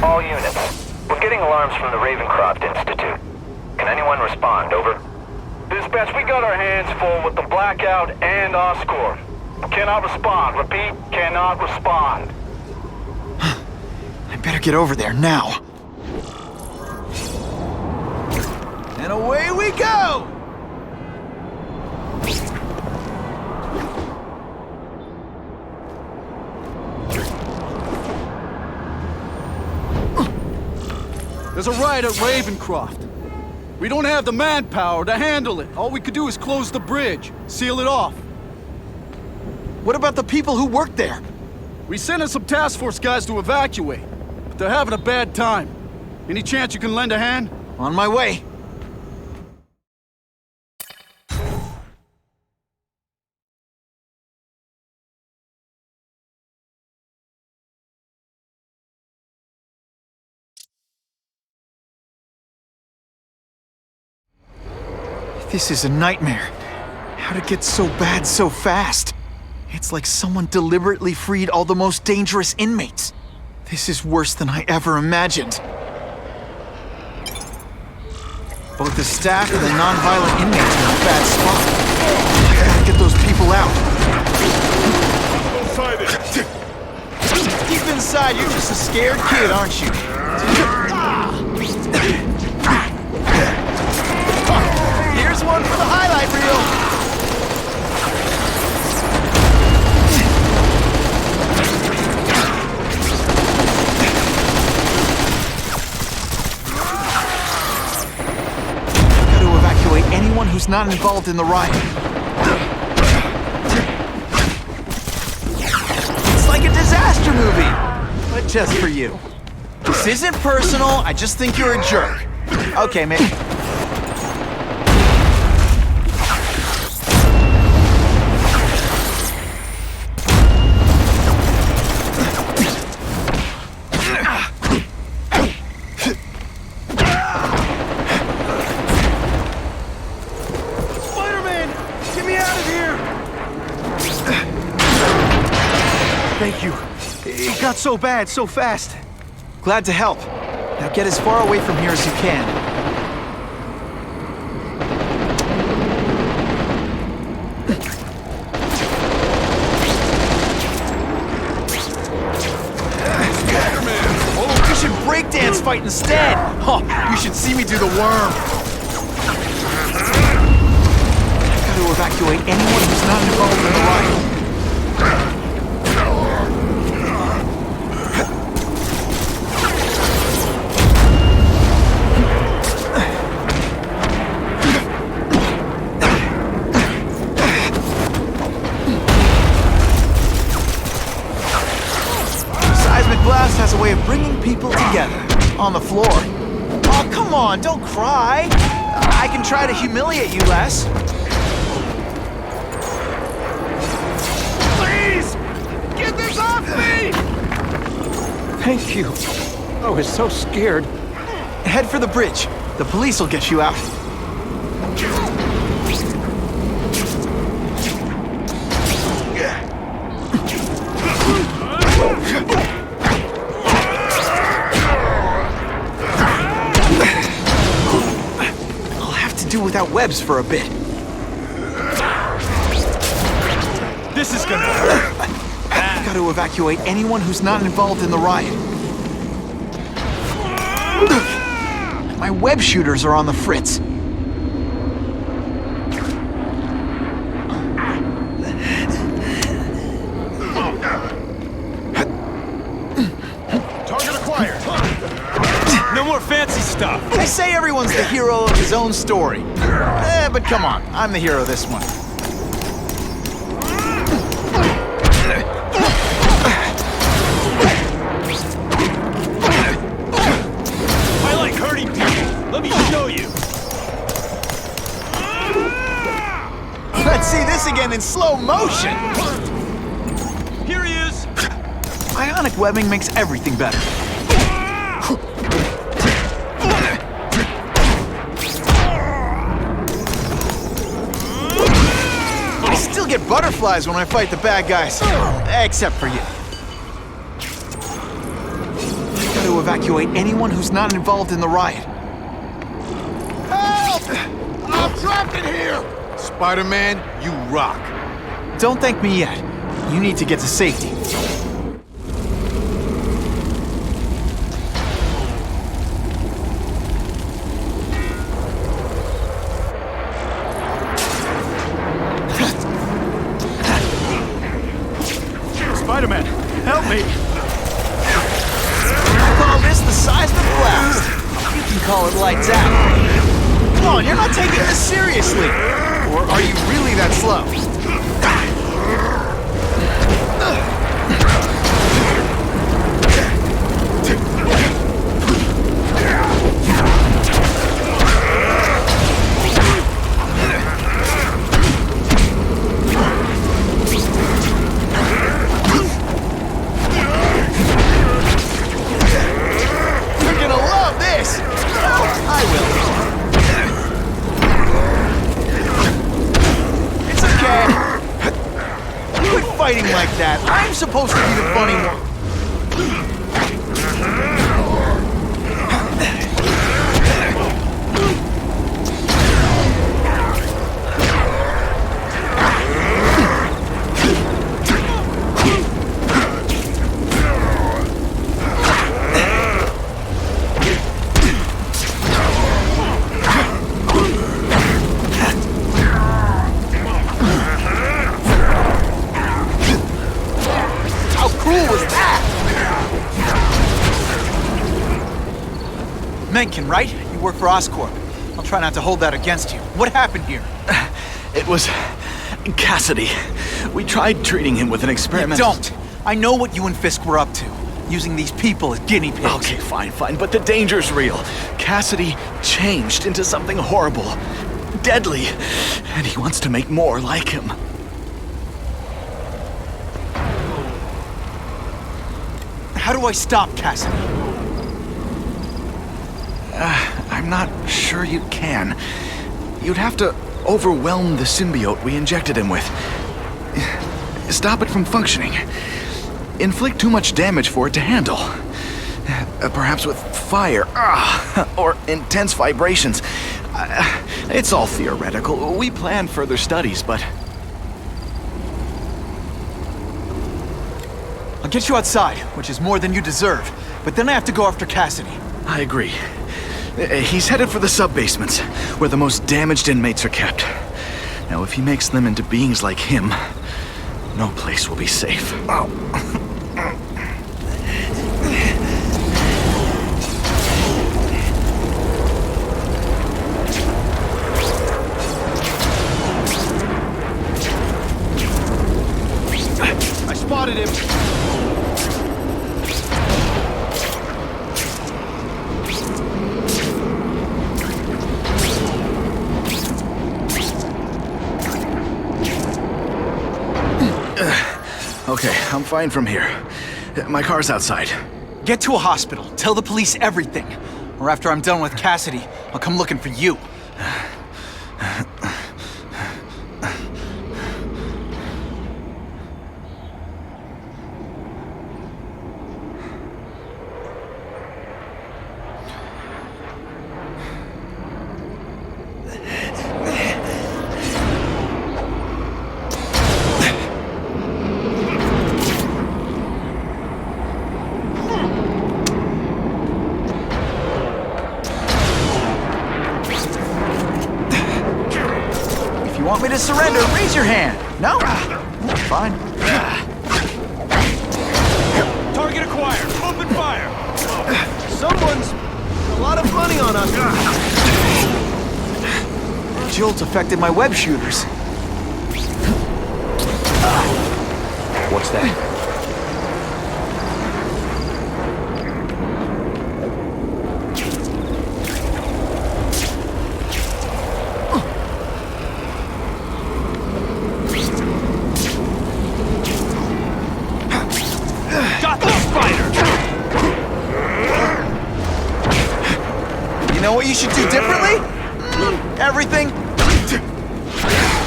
All units. We're getting alarms from the Ravencroft Institute. Can anyone respond? Over. Dispatch, we got our hands full with the blackout and Oscorp. Cannot respond. Repeat, cannot respond. I better get over there now. And away we go! There's a riot at Ravencroft. We don't have the manpower to handle it. All we could do is close the bridge, seal it off. What about the people who work there? We sent in some task force guys to evacuate, but they're having a bad time. Any chance you can lend a hand? On my way. This is a nightmare. How to get so bad so fast? It's like someone deliberately freed all the most dangerous inmates. This is worse than I ever imagined. Both the staff and the non-violent inmates are in a bad spot. I gotta get those people out. Deep inside, you're just a scared kid, aren't you? Here's one for the highlight reel. Anyone who's not involved in the riot. It's like a disaster movie, but just for you. This isn't personal, I just think you're a jerk. Okay, man. Thank you. It got so bad, so fast. Glad to help. Now get as far away from here as you can. Spiderman! Oh, you should breakdance fight instead! Oh, you should see me do the worm. I've got to evacuate anyone who's not involved in the riot. Blast has a way of bringing people together. On the floor. Oh, come on, don't cry. I can try to humiliate you less. Please! Get this off me! Thank you. I was so scared. Head for the bridge. The police will get you out. Do without webs for a bit. This is gonna hurt. I've got to evacuate anyone who's not involved in the riot. My web shooters are on the fritz. Target acquired. No more fancy stuff. They say everyone's the hero of his own story. But come on, I'm the hero of this one. I like hurting people. Let me show you. Let's see this again in slow motion. Here he is. Ionic webbing makes everything better. I still get butterflies when I fight the bad guys. Except for you. Try to evacuate anyone who's not involved in the riot. Help! I'm trapped in here! Spider-Man, you rock. Don't thank me yet. You need to get to safety. Spider-Man, help me! Call this the seismic blast. You can call it lights out. Come on, you're not taking this seriously. Or are you really that slow? You're gonna love this. I will. It's okay. Quit fighting like that. I'm supposed to be the funny one. How cruel was that? Mencken, right? You work for Oscorp. I'll try not to hold that against you. What happened here? It was Cassidy. We tried treating him with an experiment. Don't! I know what you and Fisk were up to. Using these people as guinea pigs. Okay, fine, but the danger's real. Cassidy changed into something horrible, deadly, and he wants to make more like him. How do I stop Cassidy? I'm not sure you can. You'd have to overwhelm the symbiote we injected him with. Stop it from functioning. Inflict too much damage for it to handle. Perhaps with fire, or intense vibrations. It's all theoretical. We plan further studies, but... I'll get you outside, which is more than you deserve. But then I have to go after Cassidy. I agree. He's headed for the sub-basements, where the most damaged inmates are kept. Now, if he makes them into beings like him, no place will be safe. I spotted him. Okay, I'm fine from here. My car's outside. Get to a hospital. Tell the police everything. Or after I'm done with Cassidy, I'll come looking for you. If you want me to surrender, raise your hand. No? Fine. Target acquired. Open fire. Someone's a lot of money on us. Jolt's affected my web shooters. What's that? Got the spider. You know what you should do differently? Everything.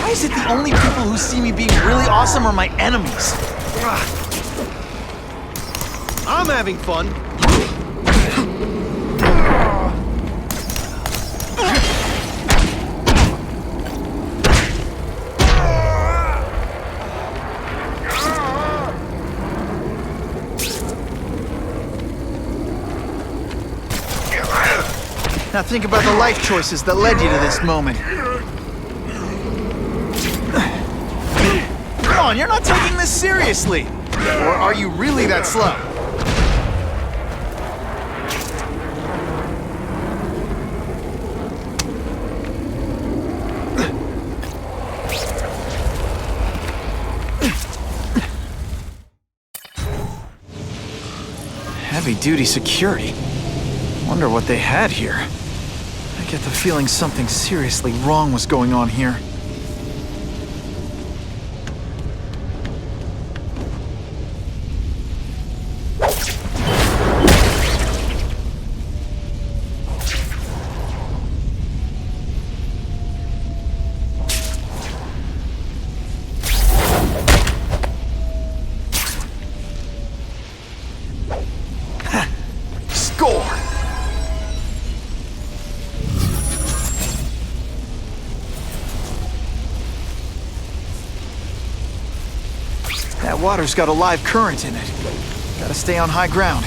Why is it the only people who see me being really awesome are my enemies? I'm having fun. Now think about the life choices that led you to this moment. Come on, you're not taking this seriously! Or are you really that slow? Heavy-duty security. Wonder what they had here. I get the feeling something seriously wrong was going on here. That water's got a live current in it. Gotta stay on high ground.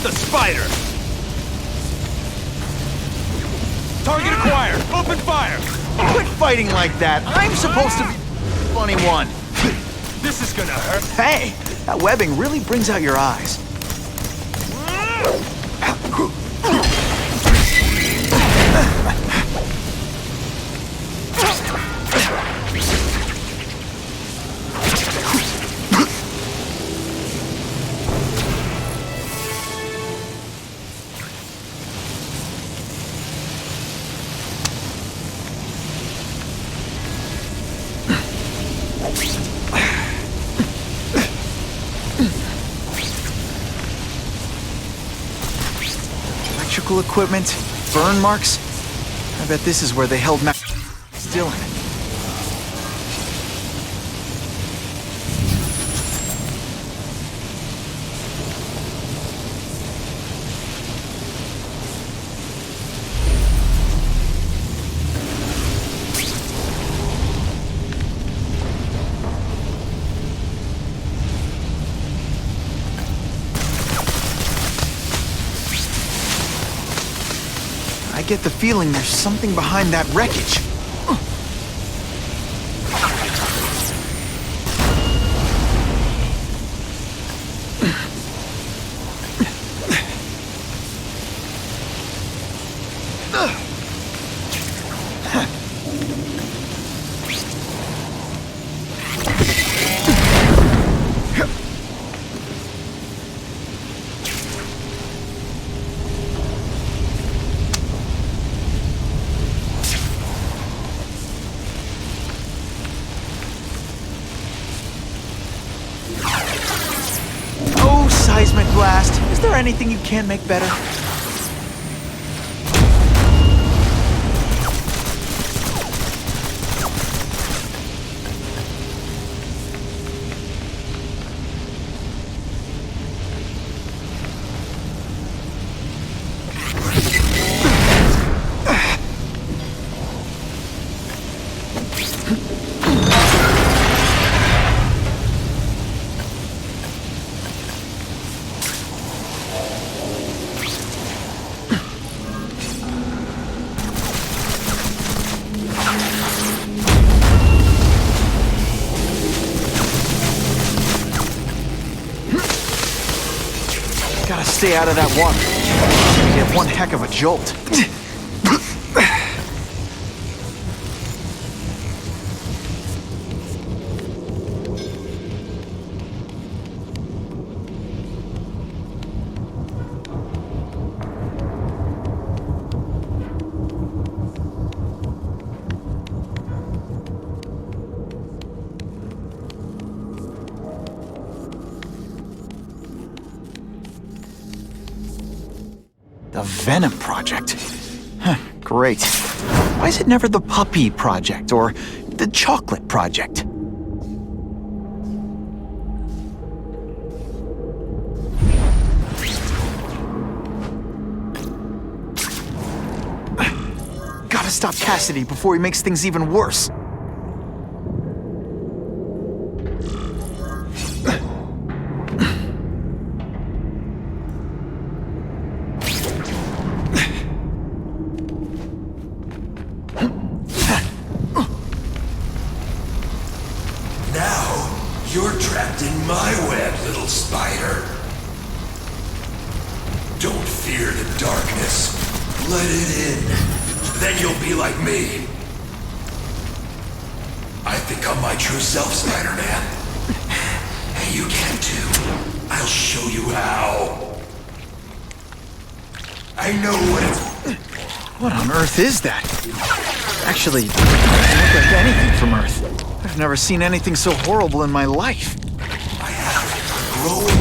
The spider! Target acquired! Open fire! Quit fighting like that! I'm supposed to be the funny one! This is gonna hurt! Hey! That webbing really brings out your eyes. Electrical equipment, burn marks. I bet this is where they held Dylan. I get the feeling there's something behind that wreckage. Seismic blast. Is there anything you can't make better? stay out of that water. You get one heck of a jolt. The Venom Project? Huh, great. Why is it never the Puppy Project or the Chocolate Project? Gotta stop Cassidy before he makes things even worse. You're trapped in my web, little spider. Don't fear the darkness. Let it in. Then you'll be like me. I've become my true self, Spider-Man. And you can too. I'll show you how. I know what it's... What on earth is that? Actually, it doesn't look like anything from Earth. I've never seen anything so horrible in my life. I have growing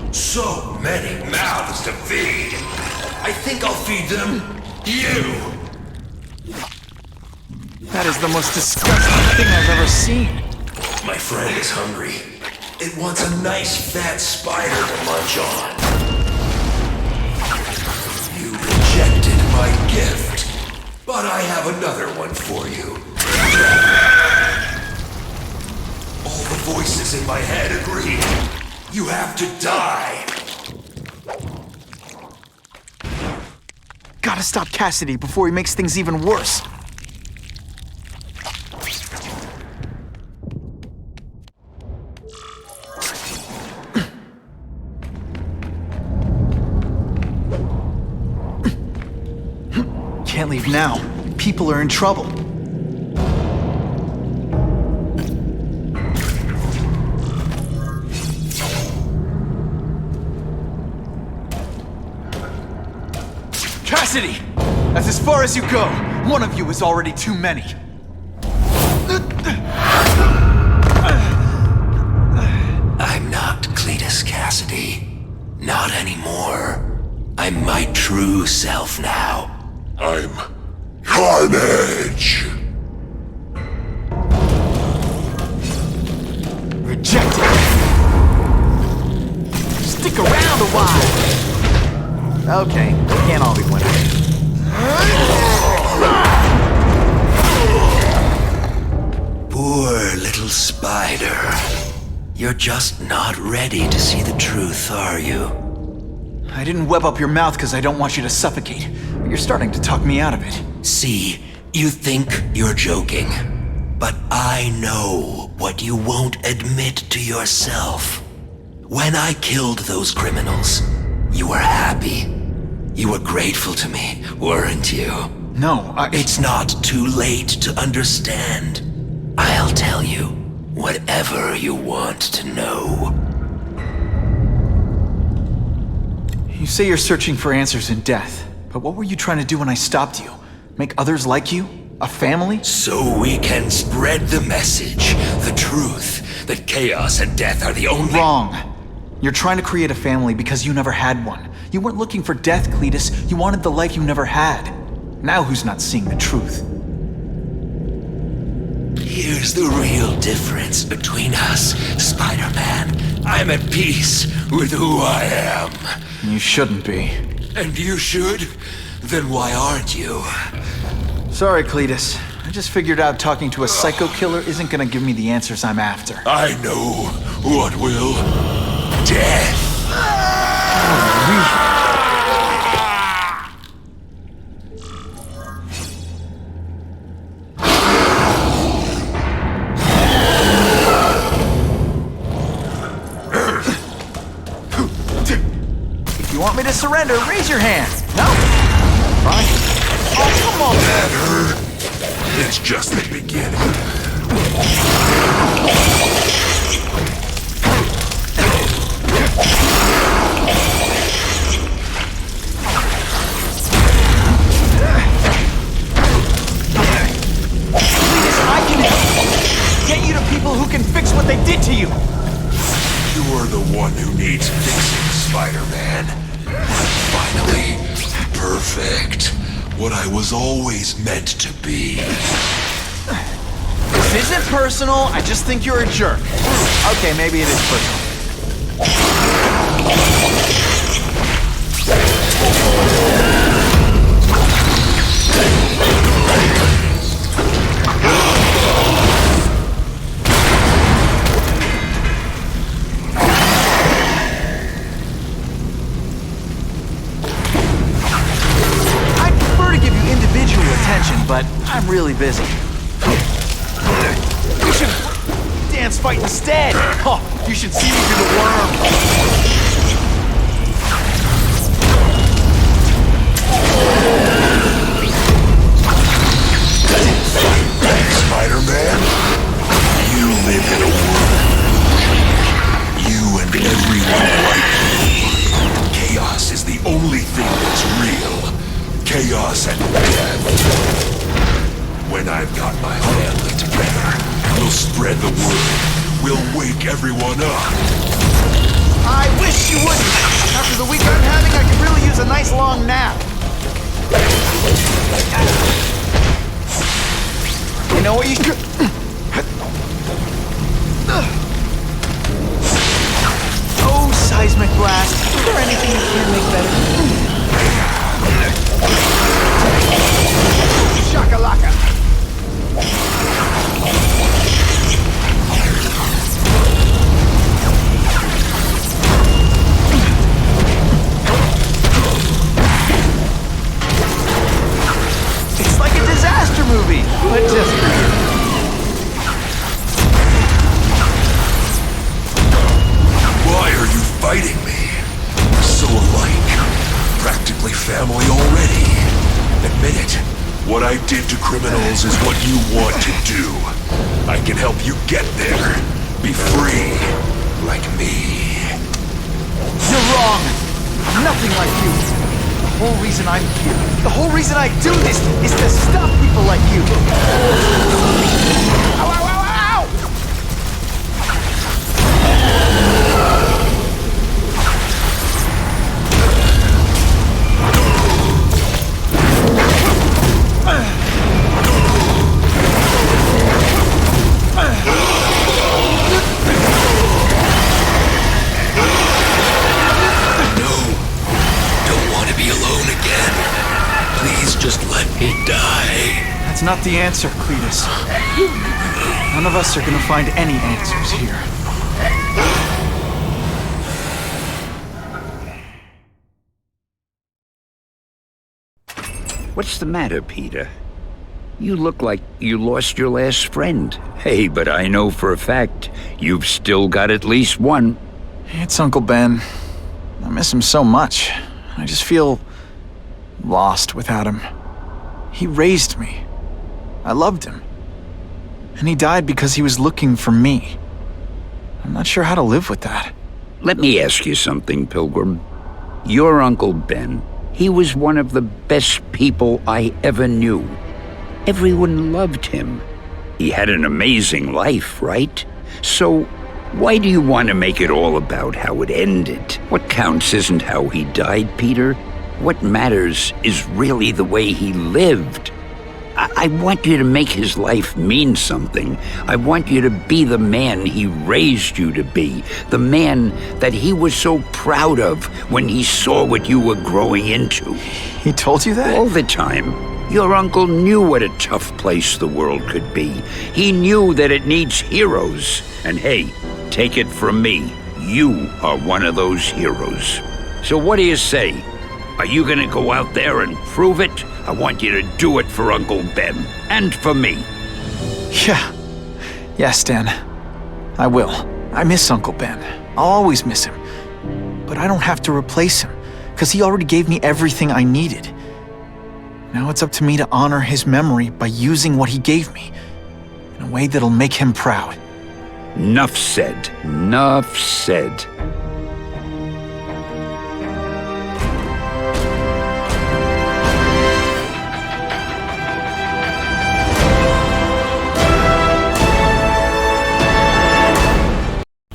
and so many mouths to feed. I think I'll feed them you. That is the most disgusting thing I've ever seen. My friend is hungry. It wants a nice fat spider to munch on. You rejected my gift, but I have another one for you. All the voices in my head agree. You have to die. Gotta stop Cassidy before he makes things even worse. Can't leave now. People are in trouble. Cassidy! That's as far as you go. One of you is already too many. I'm not Cletus Cassidy. Not anymore. I'm my true self now. I'm Carnage! Rejected. Stick around a while. Okay, we can't all be winners. Poor little spider. You're just not ready to see the truth, are you? I didn't web up your mouth because I don't want you to suffocate, but you're starting to talk me out of it. See, you think you're joking, but I know what you won't admit to yourself. When I killed those criminals, you were happy. You were grateful to me, weren't you? No, It's not too late to understand. I'll tell you whatever you want to know. You say you're searching for answers in death, but what were you trying to do when I stopped you? Make others like you? A family? So we can spread the message, the truth, that chaos and death are the only— Wrong. You're trying to create a family because you never had one. You weren't looking for death, Cletus. You wanted the life you never had. Now who's not seeing the truth? Here's the real difference between us, Spider-Man. I'm at peace with who I am. You shouldn't be. And you should? Then why aren't you? Sorry, Cletus. I just figured out talking to a psycho killer isn't gonna give me the answers I'm after. I know what will. Death. surrender, raise your hand. No? Fine. Oh, come on. Better. It's just the beginning. I can help. Get you to people who can fix what they did to you. You're the one who needs fixing, Spider-Man. Finally, perfect. What I was always meant to be. This isn't personal, I just think you're a jerk. Okay, maybe it is personal. But I'm really busy. You should dance fight instead. Oh, you should see me do the worm. Spider-Man, you live in a world. You and everyone like you. Chaos is the only thing that's real. Chaos and death. When I've got my family together, we'll spread the word. We'll wake everyone up. I wish you wouldn't. After the week I'm having, I could really use a nice long nap. You know what you should... Oh, seismic blast. Is there anything you can make better? Shakalaka. It's like a disaster movie, but just weird. Why are you fighting me? We're so alike. Practically family already. Admit it. What I did to criminals is what you want to do. I can help you get there. Be free. Like me. You're wrong. I'm nothing like you. The whole reason I'm here, the whole reason I do this, is to stop people like you. Ow, ow, ow, ow! Just let me die. That's not the answer, Cletus. None of us are gonna find any answers here. What's the matter, Peter? You look like you lost your last friend. Hey, but I know for a fact you've still got at least one. It's Uncle Ben. I miss him so much. I just feel lost without him. He raised me. I loved him. And he died because he was looking for me. I'm not sure how to live with that. Let me ask you something, Pilgrim. Your Uncle Ben, he was one of the best people I ever knew. Everyone loved him. He had an amazing life, right? So, why do you want to make it all about how it ended? What counts isn't how he died, Peter. What matters is really the way he lived. I want you to make his life mean something. I want you to be the man he raised you to be. The man that he was so proud of when he saw what you were growing into. He told you that? All the time. Your uncle knew what a tough place the world could be. He knew that it needs heroes. And hey, take it from me, you are one of those heroes. So what do you say? Are you gonna go out there and prove it? I want you to do it for Uncle Ben, and for me. Yeah. Yes, Dan. I will. I miss Uncle Ben. I'll always miss him. But I don't have to replace him. because he already gave me everything I needed. Now it's up to me to honor his memory by using what he gave me in a way that'll make him proud. Nuff said. Nuff said.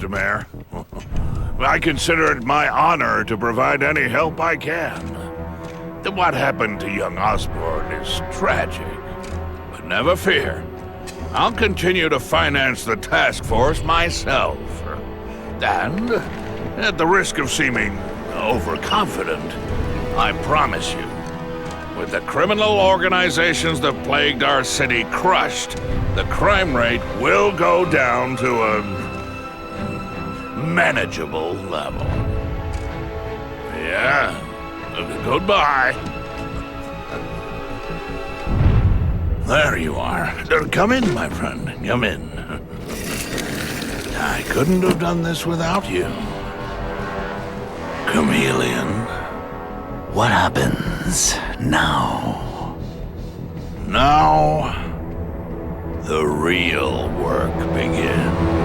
Mayor. I consider it my honor to provide any help I can. What happened to young Osborn is tragic, but never fear. I'll continue to finance the task force myself. And, at the risk of seeming overconfident, I promise you, with the criminal organizations that plagued our city crushed, the crime rate will go down to a manageable level. Yeah. Goodbye. There you are. Come in, my friend. Come in. I couldn't have done this without you. Chameleon. What happens now? Now, the real work begins.